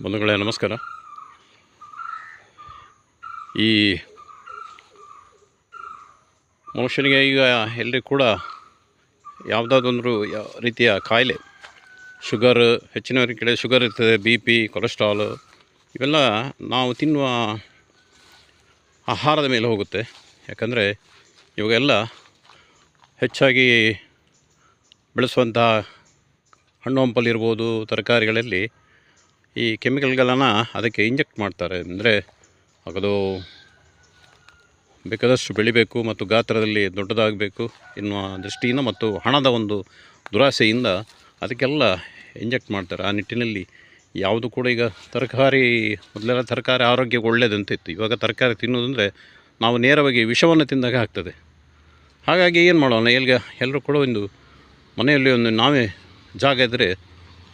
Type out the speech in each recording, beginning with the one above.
ಬಂಧುಗಳೇ ನಮಸ್ಕಾರ. ಈ ಮನುಷ್ಯನಿಗೆ ಈಗ ಎಲ್ಲರಿಗೂ ಕೂಡ ಯಾವುದಾದೊಂದು ರೀತಿಯ ಕಾಯಿಲೆ, ಶುಗರ್, ಹೆಚ್ಚಿನವರ ಕಡೆ ಶುಗರ್ ಇರ್ತದೆ, ಬಿ ಪಿ, ಕೊಲೆಸ್ಟ್ರಾಲ್, ಇವೆಲ್ಲ ನಾವು ತಿನ್ನುವ ಆಹಾರದ ಮೇಲೆ ಹೋಗುತ್ತೆ. ಯಾಕಂದರೆ ಇವಾಗೆಲ್ಲ ಹೆಚ್ಚಾಗಿ ಬೆಳೆಸುವಂಥ ಹಣ್ಣು ಹಂಪಲಿರ್ಬೋದು, ತರಕಾರಿಗಳಲ್ಲಿ ಈ ಕೆಮಿಕಲ್ಗಳನ್ನು ಅದಕ್ಕೆ ಇಂಜೆಕ್ಟ್ ಮಾಡ್ತಾರೆ. ಅಂದರೆ ಅದು ಬೇಕಾದಷ್ಟು ಬೆಳಿಬೇಕು ಮತ್ತು ಗಾತ್ರದಲ್ಲಿ ದೊಡ್ಡದಾಗಬೇಕು ಎನ್ನುವ ದೃಷ್ಟಿಯಿಂದ ಮತ್ತು ಹಣದ ಒಂದು ದುರಾಸೆಯಿಂದ ಅದಕ್ಕೆಲ್ಲ ಇಂಜೆಕ್ಟ್ ಮಾಡ್ತಾರೆ. ಆ ನಿಟ್ಟಿನಲ್ಲಿ ಯಾವುದು ಕೂಡ ಈಗ ಮೊದಲೆಲ್ಲ ತರಕಾರಿ ಆರೋಗ್ಯಕ್ಕೆ ಒಳ್ಳೆಯದಂತಿತ್ತು. ಇವಾಗ ತರಕಾರಿ ತಿನ್ನೋದಂದರೆ ನಾವು ನೇರವಾಗಿ ವಿಷವನ್ನು ತಿಂದಾಗ ಆಗ್ತದೆ. ಹಾಗಾಗಿ ಏನು ಮಾಡೋಣ, ಎಲ್ಲರೂ ಕೂಡ ಒಂದು ಮನೆಯಲ್ಲಿ ನಾವೇ ಜಾಗ ಇದ್ದರೆ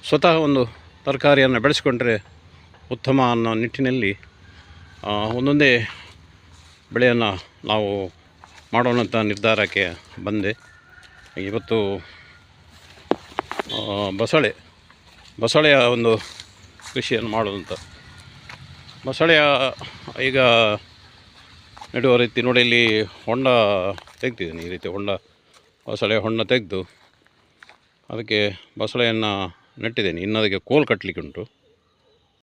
ಸ್ವತಃ ಒಂದು ತರಕಾರಿಯನ್ನು ಬೆಳೆಸ್ಕೊಂಡ್ರೆ ಉತ್ತಮ ಅನ್ನೋ ನಿಟ್ಟಿನಲ್ಲಿ ಒಂದೊಂದೇ ಬೆಳೆಯನ್ನು ನಾವು ಮಾಡೋಣಂಥ ನಿರ್ಧಾರಕ್ಕೆ ಬಂದೆ. ಇವತ್ತು ಬಸಳೆಯ ಒಂದು ಕೃಷಿಯನ್ನು ಮಾಡೋದಂತ. ಬಸಳೆಯ ಈಗ ನೆಡುವ ರೀತಿ ನೋಡಿ, ಇಲ್ಲಿ ಹೊಂಡ ತೆಗ್ದಿದ್ದೀನಿ. ಈ ರೀತಿ ಬಸಳೆ ತೆಗೆದು ಅದಕ್ಕೆ ಬಸಳೆಯನ್ನು ನೆಟ್ಟಿದ್ದೇನೆ. ಇನ್ನು ಅದಕ್ಕೆ ಕೋಲು ಕಟ್ಟಲಿಕ್ಕೆ ಉಂಟು.